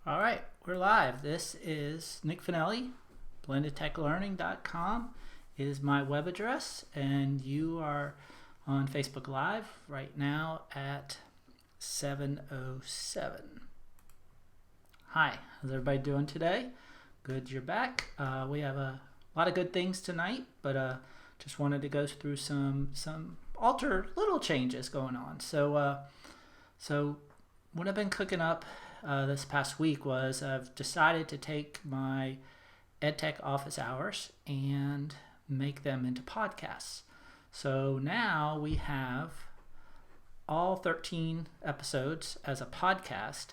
All right, we're live. This is Nic Finelli. blendedtechlearning.com is my web address, and you are on Facebook Live right now at 7:07. Hi, how's everybody doing today? Good you're back. We have a lot of good things tonight, but just wanted to go through some little changes going on. So what I've been cooking up this past week was I've decided to take my EdTech office hours and make them into podcasts. So now we have all 13 episodes as a podcast,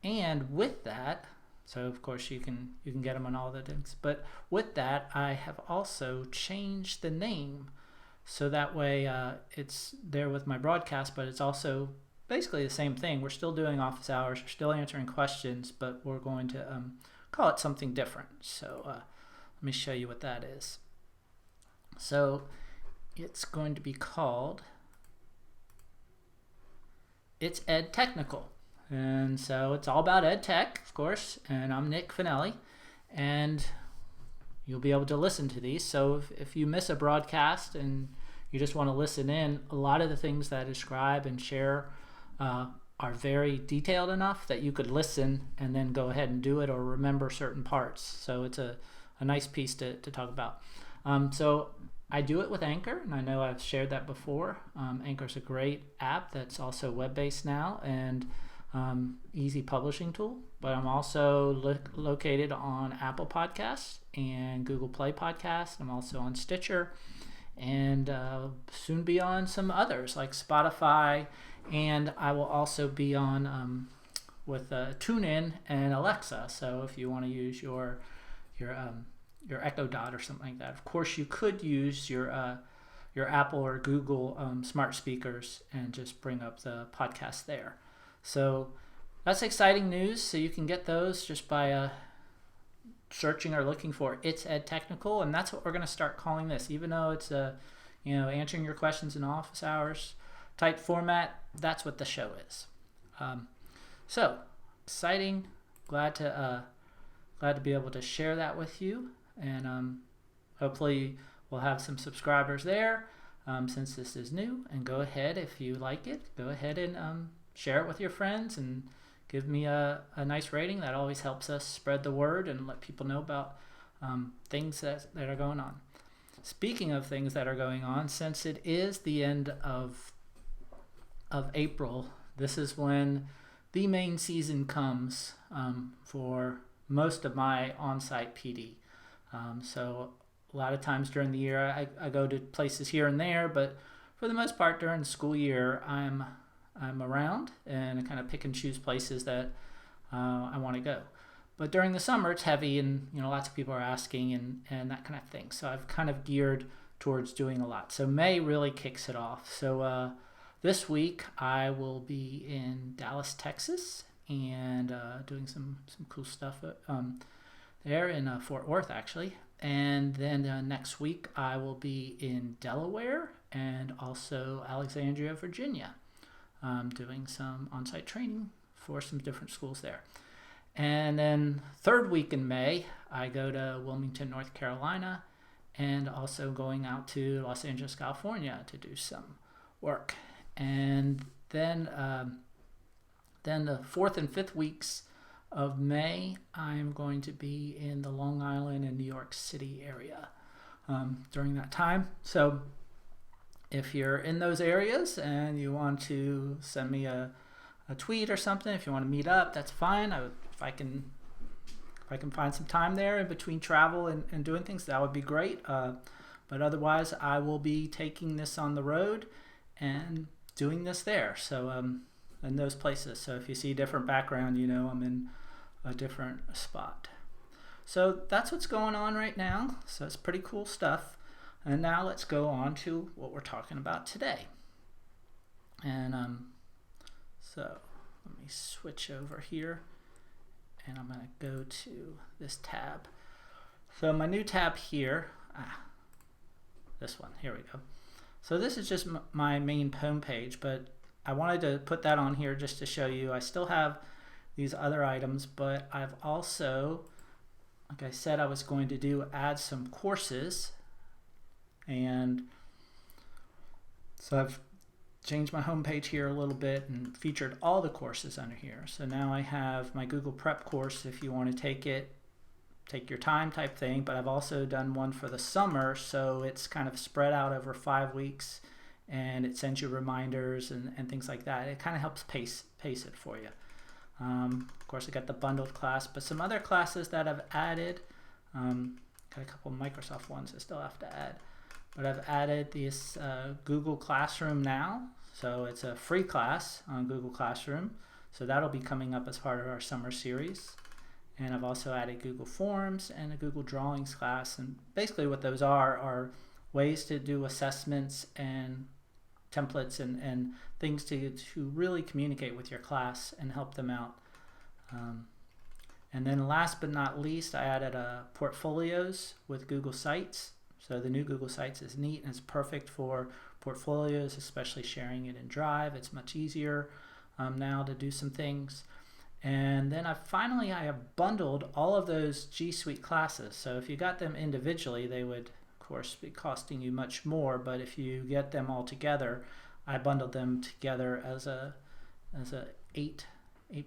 and with that, so of course you can get them on all the things, but with that I have also changed the name so that way it's there with my broadcast, but it's also basically the same thing. We're still doing office hours, we're still answering questions, but we're going to call it something different. So let me show you what that is. So it's going to be called It's EdtechNICal. And so it's all about EdTech, of course, and I'm Nic Finelli, and you'll be able to listen to these. So if you miss a broadcast and you just want to listen in, a lot of the things that I describe and share are very detailed enough that you could listen and then go ahead and do it or remember certain parts. So it's a nice piece to talk about. So I do it with Anchor, and I know I've shared that before. Anchor's a great app that's also web-based now and easy publishing tool. But I'm also located on Apple Podcasts and Google Play Podcasts. I'm also on Stitcher, and soon be on some others like Spotify, and I will also be on with TuneIn and Alexa. So if you want to use your Echo Dot or something like that, of course you could use your Apple or Google smart speakers and just bring up the podcast there. So that's exciting news. So you can get those just by searching or looking for It's EdtechNICal, and that's what we're going to start calling this. Even though it's answering your questions in office hours type format, that's what the show is. So exciting! Glad to be able to share that with you, and hopefully we'll have some subscribers there since this is new. And go ahead, if you like it, go ahead and share it with your friends and give me a nice rating. That always helps us spread the word and let people know about things that are going on. Speaking of things that are going on, since it is the end of April, this is when the main season comes for most of my on-site PD. So a lot of times during the year I go to places here and there, but for the most part during the school year I'm around and I kind of pick and choose places that I want to go. But during the summer it's heavy, and lots of people are asking and that kind of thing. So I've kind of geared towards doing a lot. So May really kicks it off. So this week I will be in Dallas, Texas, and doing some cool stuff there in Fort Worth actually. And then next week I will be in Delaware and also Alexandria, Virginia, doing some on-site training for some different schools there. And then third week in May I go to Wilmington, North Carolina, and also going out to Los Angeles, California to do some work. And then the fourth and fifth weeks of May, I'm going to be in the Long Island and New York City area during that time. So if you're in those areas and you want to send me a tweet or something, if you want to meet up, that's fine. If I can find some time there in between travel and doing things, that would be great. But otherwise, I will be taking this on the road and doing this there. So in those places. So if you see a different background, I'm in a different spot. So that's what's going on right now. So it's pretty cool stuff. And now let's go on to what we're talking about today. And so let me switch over here, and I'm going to go to this tab. So my new tab here, this one, here we go. So this is just my main home page, but I wanted to put that on here just to show you I still have these other items, but I've also, like I said, I was going to do add some courses, and so I've changed my homepage here a little bit and featured all the courses under here. So now I have my Google Prep course if you want to take it, take your time type thing, but I've also done one for the summer, so it's kind of spread out over 5 weeks, and it sends you reminders and things like that. It kind of helps pace it for you. Of course, I got the bundled class, but some other classes that I've added, got a couple of Microsoft ones I still have to add, but I've added this Google Classroom now. So it's a free class on Google Classroom, so that'll be coming up as part of our summer series. And I've also added Google Forms and a Google Drawings class, and basically what those are ways to do assessments and templates and things to really communicate with your class and help them out. And then last but not least, I added portfolios with Google Sites. So the new Google Sites is neat and it's perfect for portfolios, especially sharing it in Drive. It's much easier now to do some things. And then I have bundled all of those G Suite classes. So if you got them individually, they would of course be costing you much more, but if you get them all together, I bundled them together as a eight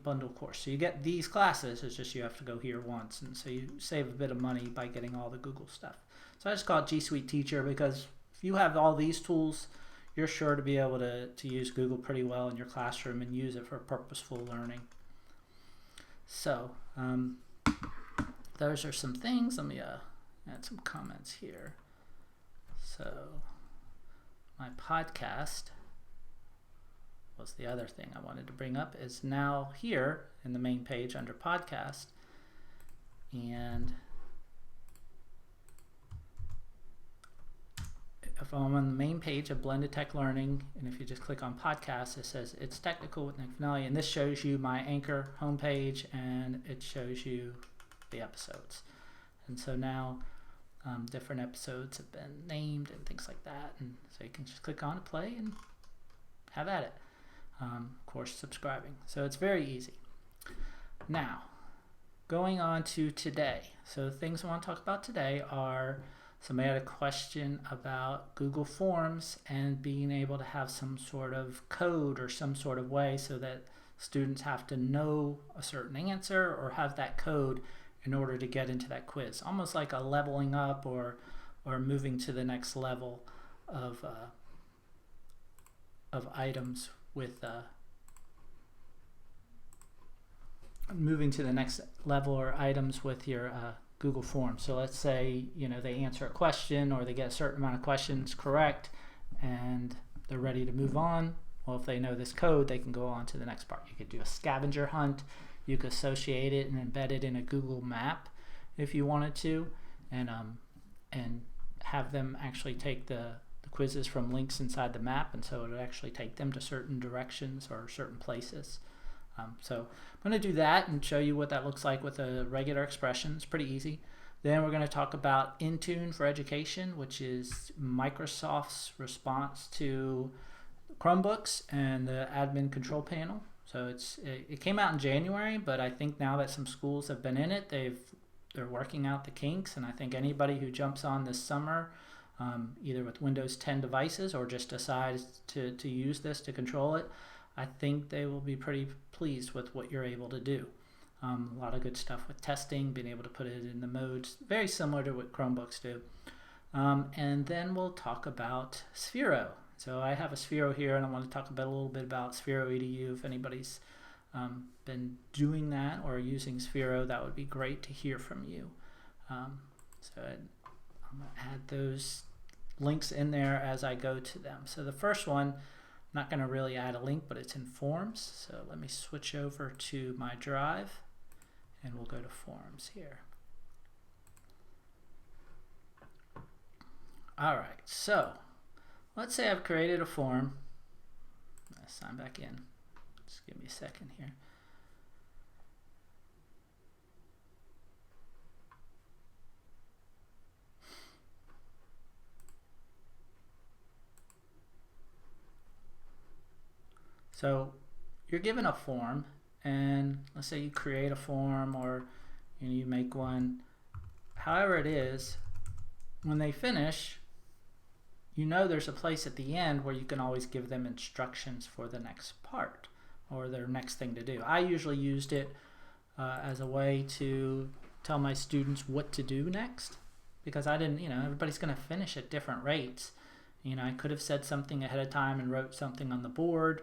bundle course. So you get these classes, it's just you have to go here once, and so you save a bit of money by getting all the Google stuff. So I just call it G Suite Teacher because if you have all these tools, you're sure to be able to use Google pretty well in your classroom and use it for purposeful learning. So those are some things. Let me add some comments here. So my podcast was the other thing I wanted to bring up, is now here in the main page under podcast, and if I'm on the main page of Blended Tech Learning, and if you just click on podcast, it says It's Technical with Nic Finelli, and this shows you my Anchor homepage, and it shows you the episodes. And so now different episodes have been named and things like that, and so you can just click on it, play, and have at it. Of course, subscribing. So it's very easy. Now, going on to today. So things I want to talk about today are, somebody had a question about Google Forms and being able to have some sort of code or some sort of way so that students have to know a certain answer or have that code in order to get into that quiz. Almost like a leveling up or moving to the next level of items with moving to the next level or items with your Google Forms. So let's say they answer a question or they get a certain amount of questions correct and they're ready to move on. Well, if they know this code, they can go on to the next part. You could do a scavenger hunt. You could associate it and embed it in a Google map if you wanted to, and have them actually take the quizzes from links inside the map, and so it would actually take them to certain directions or certain places. So I'm going to do that and show you what that looks like with a regular expression. It's pretty easy. Then we're going to talk about Intune for Education, which is Microsoft's response to Chromebooks and the admin control panel. So it came out in January, but I think now that some schools have been in it, they're working out the kinks, and I think anybody who jumps on this summer, either with Windows 10 devices or just decides to use this to control it, I think they will be pretty pleased with what you're able to do. A lot of good stuff with testing, being able to put it in the modes, very similar to what Chromebooks do. And then we'll talk about Sphero. So I have a Sphero here, and I want to talk a little bit about Sphero EDu. If anybody's been doing that or using Sphero, that would be great to hear from you. So I'm going to add those links in there as I go to them. So the first one, I'm not going to really add a link, but it's in Forms. So let me switch over to my Drive, and we'll go to Forms here. All right, so let's say I've created a form. I'm going to sign back in. Just give me a second here. So you're given a form, and let's say you create a form or you make one, however it is, when they finish, there's a place at the end where you can always give them instructions for the next part or their next thing to do. I usually used it as a way to tell my students what to do next, because I didn't, everybody's going to finish at different rates. I could have said something ahead of time and wrote something on the board,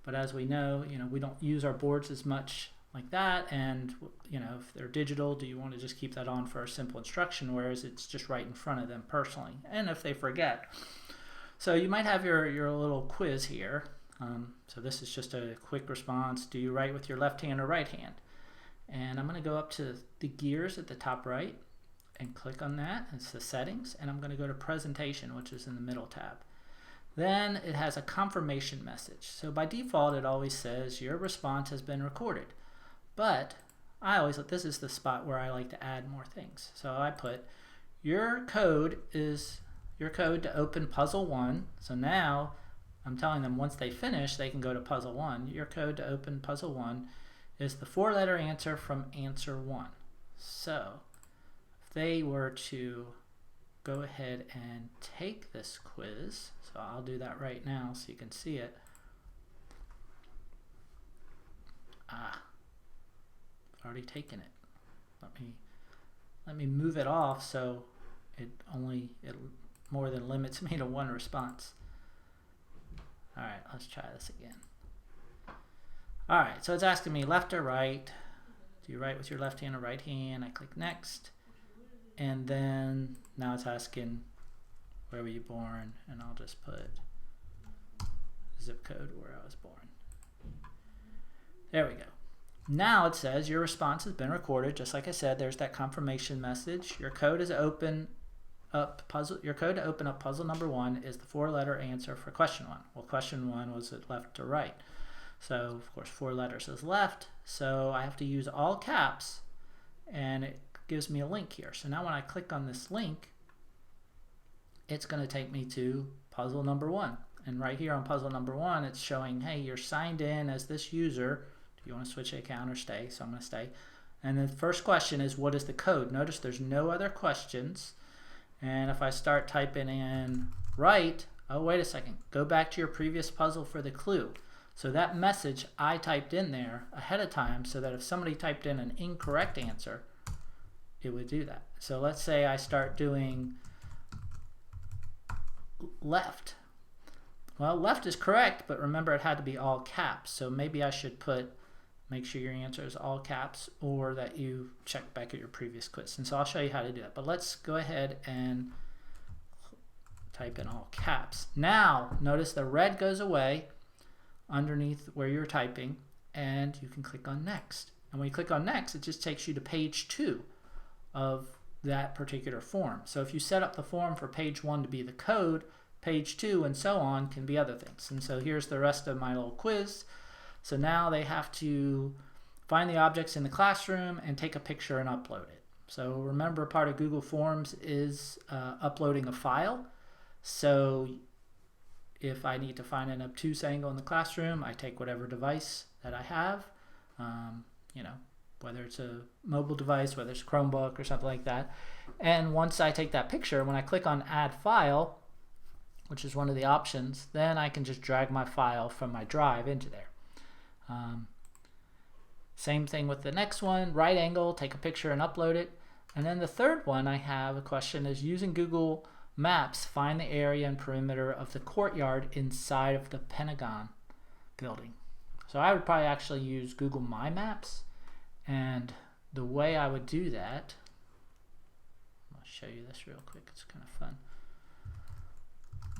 but as we know, we don't use our boards as much like that, and if they're digital, do you want to just keep that on for a simple instruction, whereas it's just right in front of them personally, and if they forget. So you might have your little quiz here. So this is just a quick response. Do you write with your left hand or right hand? And I'm going to go up to the gears at the top right and click on that. It's the settings, and I'm going to go to presentation, which is in the middle tab. Then it has a confirmation message. So by default it always says your response has been recorded, but this is the spot where I like to add more things. So I put your code to open puzzle 1. So now I'm telling them once they finish they can go to puzzle 1. Your code to open puzzle 1 is the 4-letter answer from answer 1. So if they were to go ahead and take this quiz, so I'll do that right now so you can see it. I've already taken it. Let me move it off so it more than limits me to one response. Alright, let's try this again. Alright, so it's asking me left or right. Do you write with your left hand or right hand? I click next. And then now it's asking where were you born, and I'll just put zip code where I was born. There we go. Now it says your response has been recorded. Just like I said, there's that confirmation message. Your code to open up puzzle number 1 is the 4-letter answer for question 1. Well, question 1 was it left or right. So of course 4 letters is left, so I have to use all caps, and it gives me a link here. So now when I click on this link, it's going to take me to puzzle number 1. And right here on puzzle number 1, it's showing, hey, you're signed in as this user. Do you want to switch account or stay? So I'm going to stay. And the first question is, what is the code? Notice there's no other questions. And if I start typing in right, oh, wait a second, go back to your previous puzzle for the clue. So that message I typed in there ahead of time so that if somebody typed in an incorrect answer, it would do that. So let's say I start doing left. Well, left is correct, but remember it had to be all caps. So maybe I should make sure your answer is all caps, or that you check back at your previous quiz. And so I'll show you how to do that. But let's go ahead and type in all caps. Now, notice the red goes away underneath where you're typing, and you can click on next. And when you click on next, it just takes you to page 2 of that particular form. So if you set up the form for page 1 to be the code, page 2 and so on can be other things. And so here's the rest of my little quiz. So now they have to find the objects in the classroom and take a picture and upload it. So remember, part of Google Forms is uploading a file. So if I need to find an obtuse angle in the classroom, I take whatever device that I have, whether it's a mobile device, whether it's a Chromebook or something like that. And once I take that picture, when I click on Add File, which is one of the options, then I can just drag my file from my drive into there. Same thing with the next one, right angle, take a picture and upload it. And then the third one I have a question is, using Google Maps, find the area and perimeter of the courtyard inside of the Pentagon building. So I would probably actually use Google My Maps, and the way I would do that, I'll show you this real quick, it's kind of fun.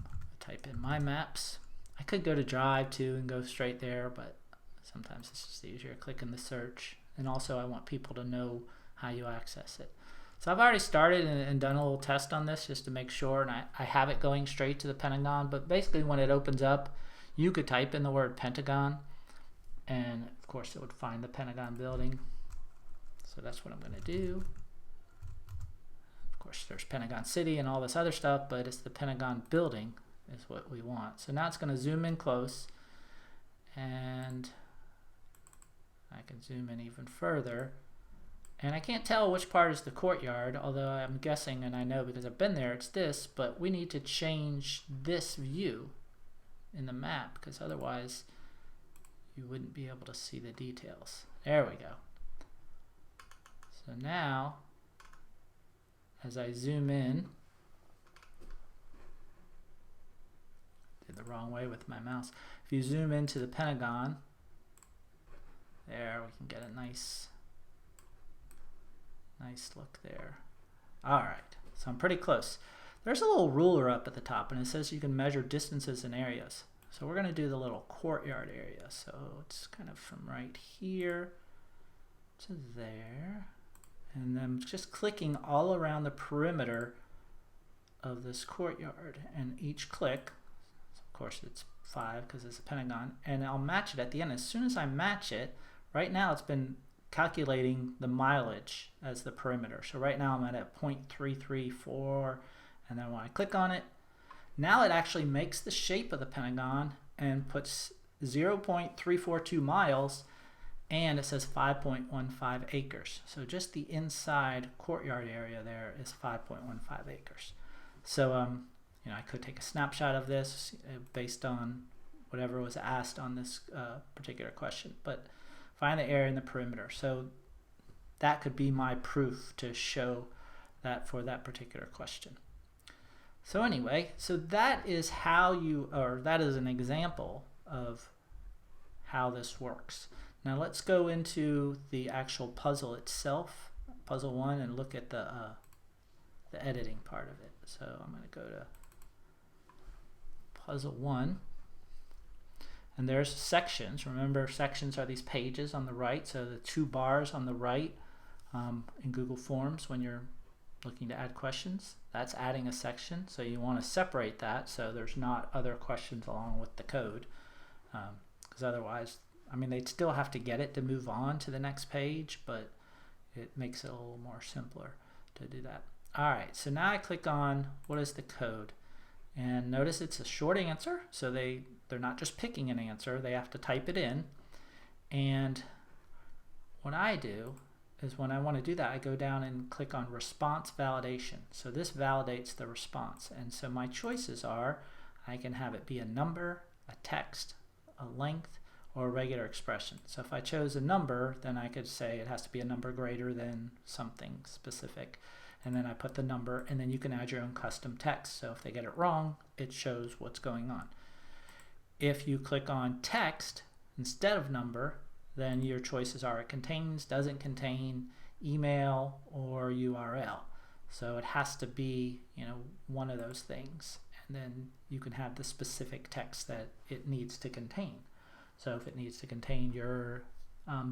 I type in My Maps. I could go to Drive too and go straight there, but sometimes it's just easier clicking the search. And also I want people to know how you access it. So I've already started and done a little test on this just to make sure, and I have it going straight to the Pentagon. But basically when it opens up, you could type in the word Pentagon, and of course it would find the Pentagon building. So that's what I'm going to do. Of course there's Pentagon City and all this other stuff, but it's the Pentagon building is what we want. So now it's going to zoom in close, and I can zoom in even further. And I can't tell which part is the courtyard, although I'm guessing, and I know because I've been there, it's this, but we need to change this view in the map because otherwise you wouldn't be able to see the details. There we go. So now, as I zoom in, did the wrong way with my mouse. If you zoom into the Pentagon, there we can get a nice look there. Alright, so I'm pretty close. There's a little ruler up at the top and it says you can measure distances and areas. So we're going to do the little courtyard area. So it's kind of from right here to there. And then just clicking all around the perimeter of this courtyard. And each click, of course it's 5 because it's a Pentagon, and I'll match it at the end. As soon as I match it, right now it's been calculating the mileage as the perimeter. So right now I'm at 0.334, and then when I click on it, now it actually makes the shape of the Pentagon and puts 0.342 miles, and it says 5.15 acres. So just the inside courtyard area there is 5.15 acres. So you know, I could take a snapshot of this based on whatever was asked on this particular question, but find the area in the perimeter. So that could be my proof to show that for that particular question. So anyway, so that is how you, or that is an example of how this works. Now let's go into the actual puzzle itself, puzzle 1, and look at the editing part of it. So I'm going to go to puzzle 1. And there's sections. Remember, sections are these pages on the right. So the 2 bars on the right in Google Forms when you're looking to add questions, that's adding a section. So you want to separate that so there's not other questions along with the code. Because otherwise, I mean, they'd still have to get it to move on to the next page, but it makes it a little more simpler to do that. All right, so now I click on what is the code. And notice it's a short answer, so they're not just picking an answer, they have to type it in. And what I do is when I want to do that, I go down and click on response validation. So this validates the response. And so my choices are, I can have it be a number, a text, a length, or a regular expression. So if I chose a number, then I could say it has to be a number greater than something specific. And then I put the number, and then you can add your own custom text. So if they get it wrong, it shows what's going on. If you click on text instead of number, then your choices are it contains, doesn't contain, email, or URL. So it has to be, you know, one of those things. And then you can have the specific text that it needs to contain. So if it needs to contain your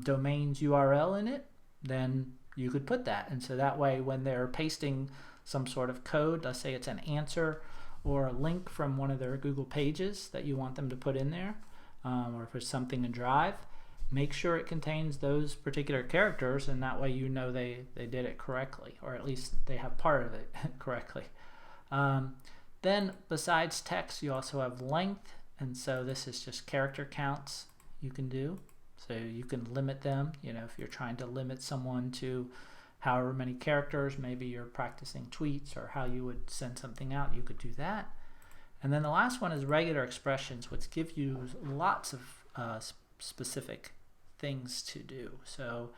domain's URL in it, then you could put that. And so that way when they're pasting some sort of code, let's say it's an answer or a link from one of their Google pages that you want them to put in there, or if it's something in Drive, make sure it contains those particular characters, and that way you know they did it correctly, or at least they have part of it correctly. Then besides text, you also have length, and so this is just character counts you can do. So you can limit them, you know, if you're trying to limit someone to however many characters, maybe you're practicing tweets or how you would send something out, you could do that. And then the last one is regular expressions, which give you lots of specific things to do. So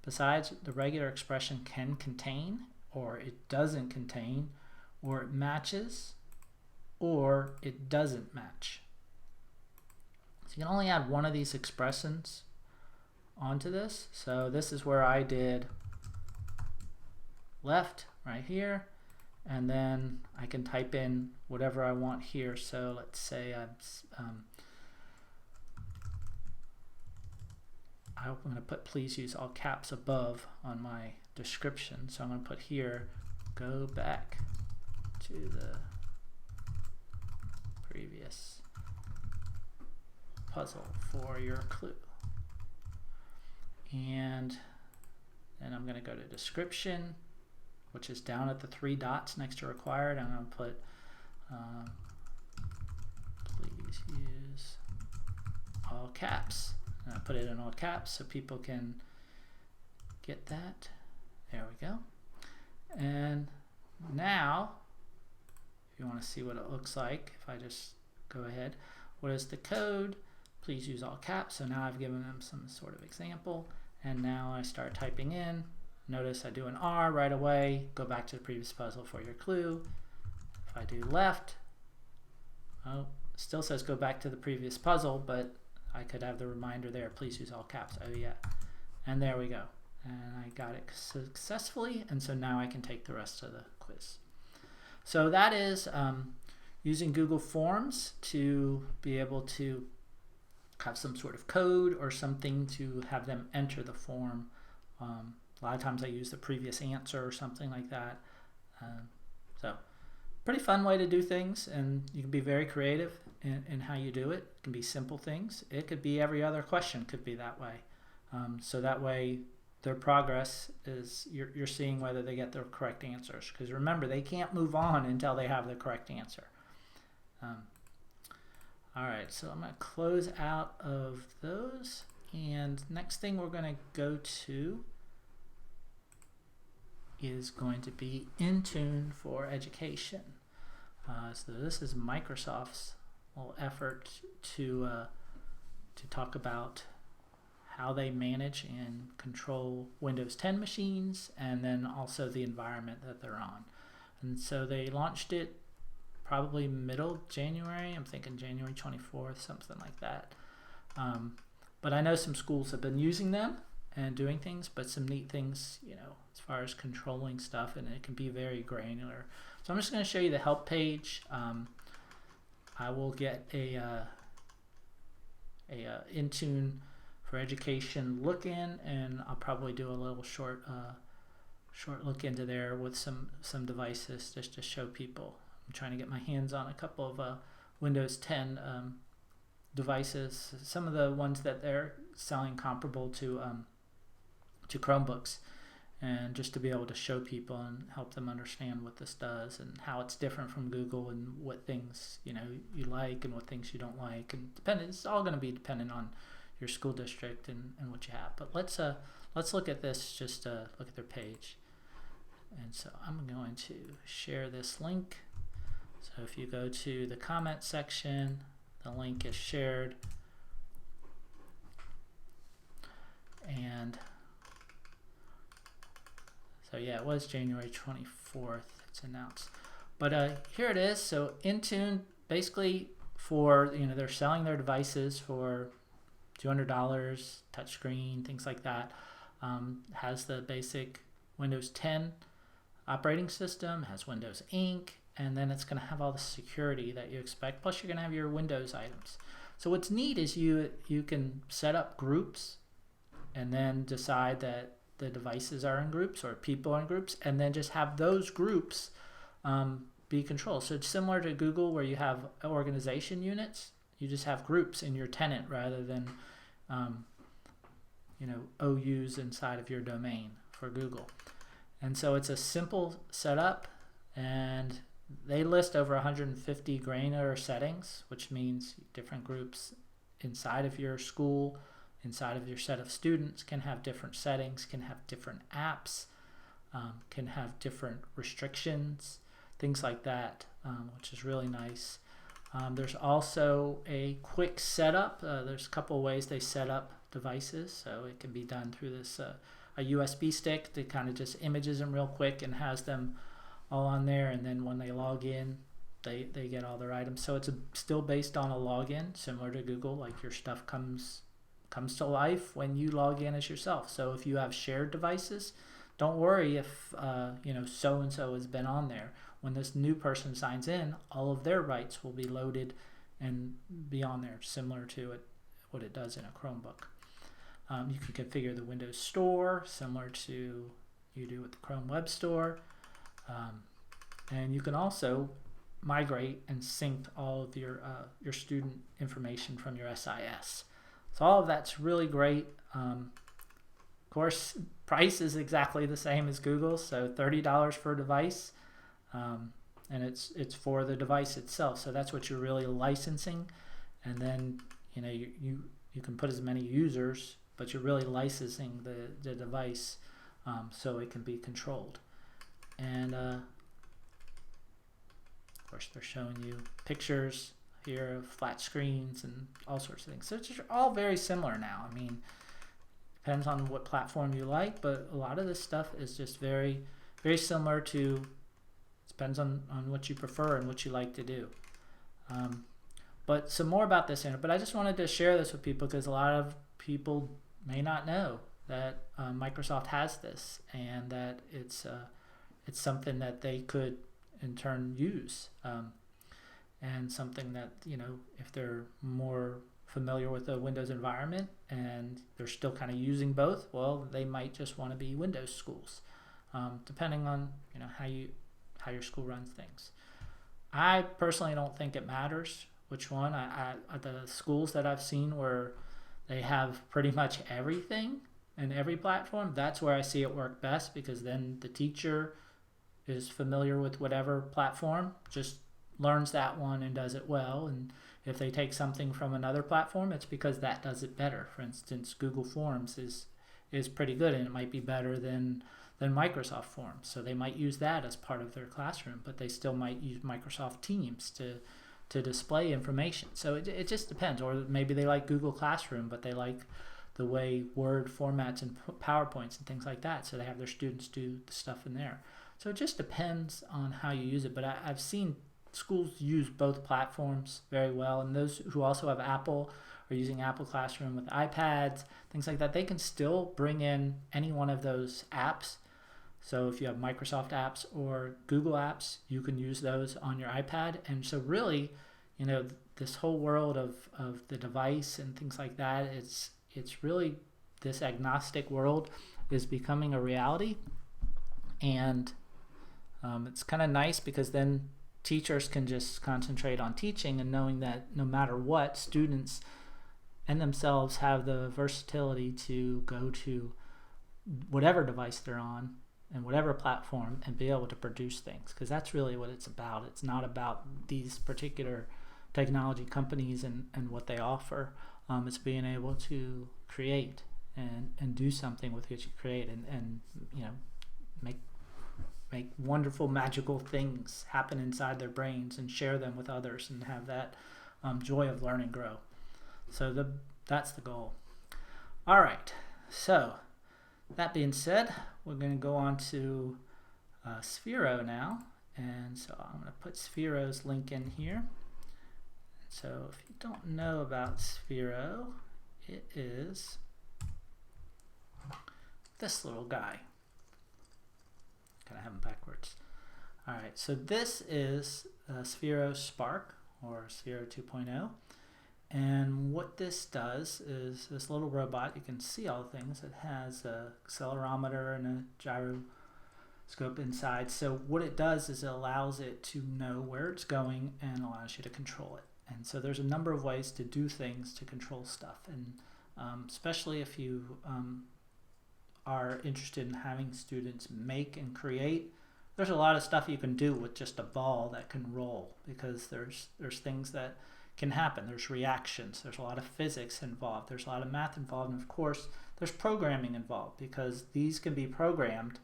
besides, the regular expression can contain, or it doesn't contain, or it matches, or it doesn't match. So you can only add one of these expressions onto this. So this is where I did left right here, and then I can type in whatever I want here. So let's say I'm going to put please use all caps above on my description. So I'm going to put here, go back to the previous puzzle for your clue. And then I'm going to go to description, which is down at the 3 dots next to required. I'm going to put please use all caps. And I put it in all caps so people can get that. There we go. And now, if you want to see what it looks like, if I just go ahead, what is the code? Please use all caps. So now I've given them some sort of example. And now I start typing in. Notice I do an R right away. Go back to the previous puzzle for your clue. If I do left, oh, it still says go back to the previous puzzle, but I could have the reminder there. Please use all caps. Oh yeah. And there we go. And I got it successfully. And so now I can take the rest of the quiz. So that is using Google Forms to be able to have some sort of code or something to have them enter the form. A lot of times I use the previous answer or something like that. So pretty fun way to do things, and you can be very creative in how you do it. It can be simple things. It could be every other question could be that way. So that way their progress is you're seeing whether they get the correct answers, because remember, they can't move on until they have the correct answer. All right, so I'm going to close out of those, and next thing we're going to go to is going to be Intune for education. So this is Microsoft's little effort to talk about how they manage and control Windows 10 machines, and then also the environment that they're on. And so they launched it probably middle January. I'm thinking January 24th, something like that. But I know some schools have been using them and doing things, but some neat things, you know, as far as controlling stuff, and it can be very granular. So I'm just going to show you the help page. I will get a Intune for education look in, and I'll probably do a little short look into there with some devices just to show people. I'm trying to get my hands on a couple of Windows 10 devices, some of the ones that they're selling comparable to Chromebooks, and just to be able to show people and help them understand what this does and how it's different from Google, and what things you like and what things you don't like, and it's all going to be dependent on your school district and what you have. But let's look at this, just look at their page. And so I'm going to share this link. So if you go to the comment section, the link is shared, and so yeah, it was January 24th it's announced, but here it is. So Intune, basically, for they're selling their devices for $200, touchscreen, things like that. Has the basic Windows 10 operating system, has Windows Ink, and then it's going to have all the security that you expect, plus you're going to have your Windows items. So what's neat is you can set up groups and then decide that the devices are in groups or people are in groups, and then just have those groups be controlled. So it's similar to Google, where you have organization units. You just have groups in your tenant rather than OUs inside of your domain for Google. And so it's a simple setup, and they list over 150 granular settings, which means different groups inside of your school, inside of your set of students, can have different settings, can have different apps, can have different restrictions, things like that, which is really nice. There's also a quick setup. There's a couple ways they set up devices, so it can be done through this a USB stick that kind of just images them real quick and has them all on there, and then when they log in, they get all their items. So it's still based on a login, similar to Google. Like, your stuff comes to life when you log in as yourself. So if you have shared devices, don't worry if so and so has been on there. When this new person signs in, all of their rights will be loaded and be on there, similar to what it does in a Chromebook. You can configure the Windows Store, similar to you do with the Chrome Web Store. And you can also migrate and sync all of your student information from your SIS. So all of that's really great. Of course, price is exactly the same as Google, so $30 for a device, and it's for the device itself. So that's what you're really licensing, and then you you can put as many users, but you're really licensing the device so it can be controlled. And of course, they're showing you pictures here of flat screens and all sorts of things. So it's all very similar now. I mean, depends on what platform you like, but a lot of this stuff is just very, very similar to, depends on what you prefer and what you like to do. But some more about this, but I just wanted to share this with people because a lot of people may not know that Microsoft has this, and that it's something that they could in turn use, and something that, if they're more familiar with the Windows environment and they're still kind of using both, well, they might just want to be Windows schools, depending on how your school runs things. I personally don't think it matters which one. The schools that I've seen where they have pretty much everything in every platform, that's where I see it work best, because then the teacher is familiar with whatever platform, just learns that one and does it well. And if they take something from another platform, it's because that does it better. For instance, Google Forms is pretty good, and it might be better than Microsoft Forms. So they might use that as part of their classroom, but they still might use Microsoft Teams to display information. So it just depends. Or maybe they like Google Classroom, but they like the way Word formats and PowerPoints and things like that, so they have their students do the stuff in there. So it just depends on how you use it. But I've seen schools use both platforms very well, and those who also have Apple or using Apple Classroom with iPads, things like that, they can still bring in any one of those apps. So if you have Microsoft apps or Google apps, you can use those on your iPad. And so really, this whole world of the device and things like that, it's really, this agnostic world is becoming a reality. And it's kind of nice, because then teachers can just concentrate on teaching and knowing that no matter what, students and themselves have the versatility to go to whatever device they're on and whatever platform and be able to produce things, because that's really what it's about. It's not about these particular technology companies and what they offer. It's being able to create and do something with what you create, and make wonderful, magical things happen inside their brains and share them with others and have that joy of learning grow. So that's the goal. All right, so that being said, we're going to go on to Sphero now. And so I'm going to put Sphero's link in here. So if you don't know about Sphero, it is this little guy. Kind of have them backwards. All right, so this is Sphero Spark, or Sphero 2.0. And what this does is this little robot, you can see all the things. It has a accelerometer and a gyroscope inside. So what it does is it allows it to know where it's going and allows you to control it. And so there's a number of ways to do things to control stuff. And especially if you are interested in having students make and create, there's a lot of stuff you can do with just a ball that can roll, because there's things that can happen. There's reactions, there's a lot of physics involved, there's a lot of math involved, and of course there's programming involved, because these can be programmed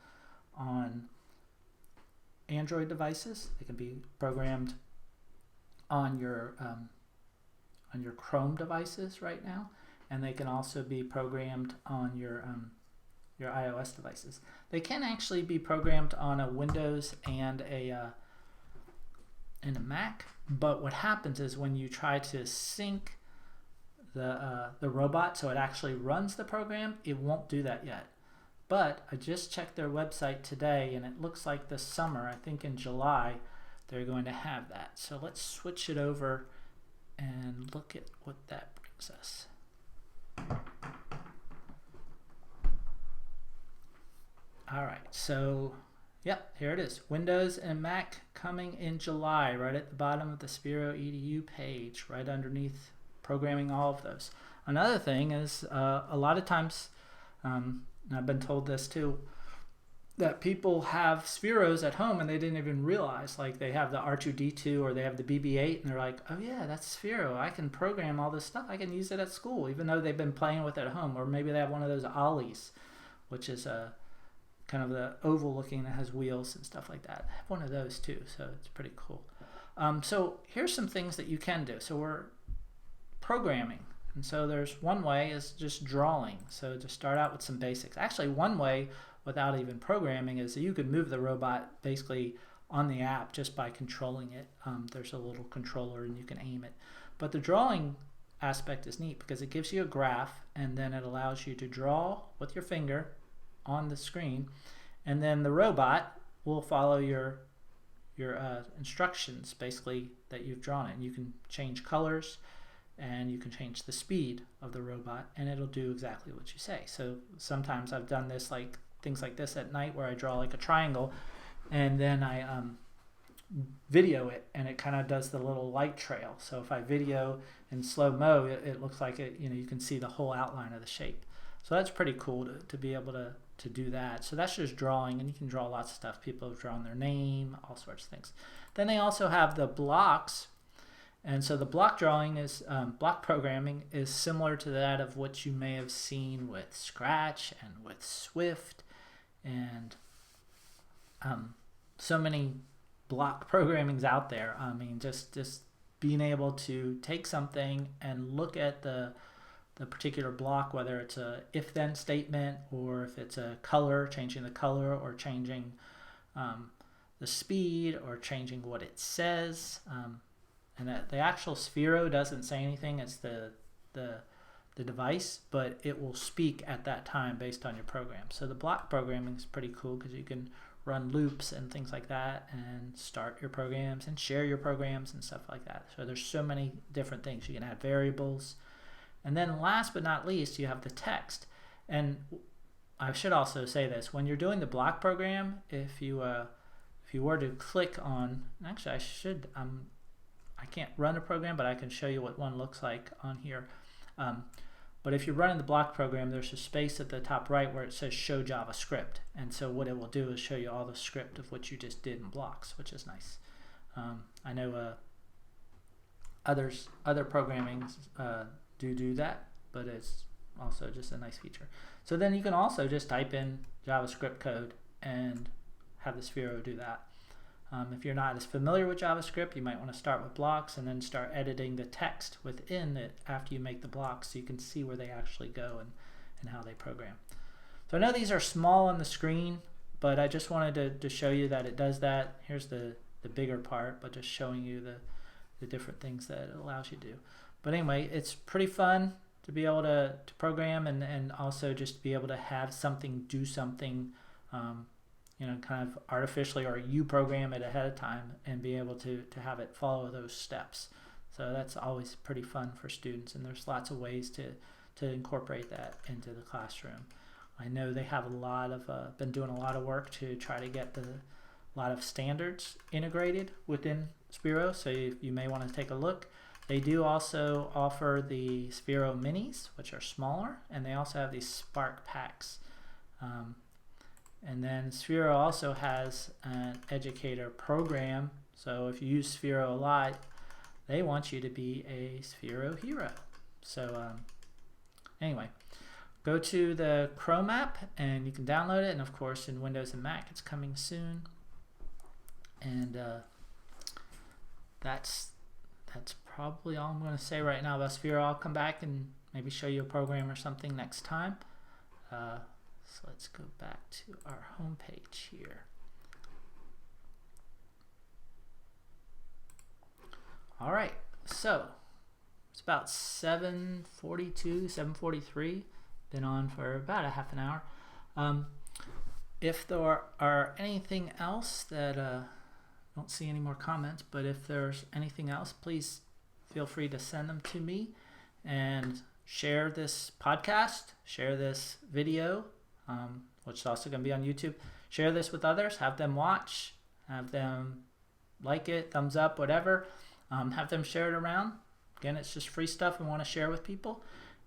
on Android devices. They can be programmed on your Chrome devices right now, and they can also be programmed on your iOS devices. They can actually be programmed on a Windows and a Mac, but what happens is when you try to sync the robot so it actually runs the program, it won't do that yet. But I just checked their website today, and it looks like this summer, I think in July, they're going to have that. So let's switch it over and look at what that brings us. All right, so yep, here it is. Windows and Mac coming in July, right at the bottom of the Sphero EDU page, right underneath programming all of those. Another thing is a lot of times, and I've been told this too, that people have Spheros at home and they didn't even realize. Like they have the R2D2 or they have the BB8 and they're like, oh yeah, that's Sphero. I can program all this stuff. I can use it at school, even though they've been playing with it at home. Or maybe they have one of those ollies, which is a kind of the oval looking that has wheels and stuff like that. I have one of those too, so it's pretty cool. So here's some things that you can do. So we're programming. And so there's one way is just drawing. So just start out with some basics. Actually, one way without even programming is that you could move the robot basically on the app just by controlling it. There's a little controller and you can aim it. But the drawing aspect is neat because it gives you a graph and then it allows you to draw with your finger on the screen, and then the robot will follow your instructions basically that you've drawn it. And you can change colors and you can change the speed of the robot and it'll do exactly what you say. So sometimes I've done this, like things like this at night where I draw like a triangle and then I video it and it kind of does the little light trail. So if I video in slow-mo, it looks like it, you can see the whole outline of the shape. So that's pretty cool to be able to do that. So that's just drawing, and you can draw lots of stuff. People have drawn their name, all sorts of things. Then they also have the blocks. And so the block drawing is, block programming is similar to that of what you may have seen with Scratch and with Swift and so many block programmings out there. I mean, just being able to take something and look at the particular block, whether it's a if-then statement or if it's a color, changing the color or changing the speed or changing what it says. And that the actual Sphero doesn't say anything. It's the device, but it will speak at that time based on your program. So the block programming is pretty cool because you can run loops and things like that and start your programs and share your programs and stuff like that. So there's so many different things. You can add variables. And then last but not least, you have the text. And I should also say this, when you're doing the block program, if you were to click on, actually I can't run a program, but I can show you what one looks like on here. But if you're running the block program, there's a space at the top right where it says show JavaScript. And so what it will do is show you all the script of what you just did in blocks, which is nice. I know other programming do that, but it's also just a nice feature. So then you can also just type in JavaScript code and have the Sphero do that. If you're not as familiar with JavaScript, you might want to start with blocks and then start editing the text within it after you make the blocks so you can see where they actually go and how they program. So I know these are small on the screen, but I just wanted to show you that it does that. Here's the bigger part, but just showing you the different things that it allows you to do. But anyway, it's pretty fun to be able to program and also just be able to have something do something kind of artificially, or you program it ahead of time and be able to have it follow those steps. So that's always pretty fun for students, and there's lots of ways to incorporate that into the classroom. I know they have been doing a lot of work to try to get a lot of standards integrated within Sphero, so you may want to take a look. They do also offer the Sphero Minis, which are smaller, and they also have these Spark Packs. And then Sphero also has an educator program, so if you use Sphero a lot, they want you to be a Sphero hero. So anyway, go to the Chrome app and you can download it, and of course in Windows and Mac it's coming soon. And that's probably all I'm going to say right now about Sphero. I'll come back and maybe show you a program or something next time. So let's go back to our home page here. All right, so it's about 7:42, 7:43. Been on for about a half an hour. If there are anything else that don't see any more comments, but if there's anything else, please feel free to send them to me, and share this podcast, share this video, which is also going to be on YouTube. Share this with others, have them watch, have them like it, thumbs up, whatever. Have them share it around. Again, it's just free stuff we want to share with people.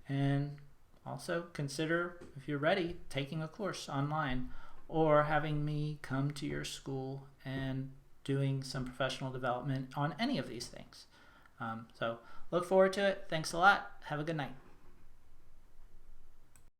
And also consider, if you're ready, taking a course online or having me come to your school and doing some professional development on any of these things. So look forward to it. Thanks a lot. Have a good night.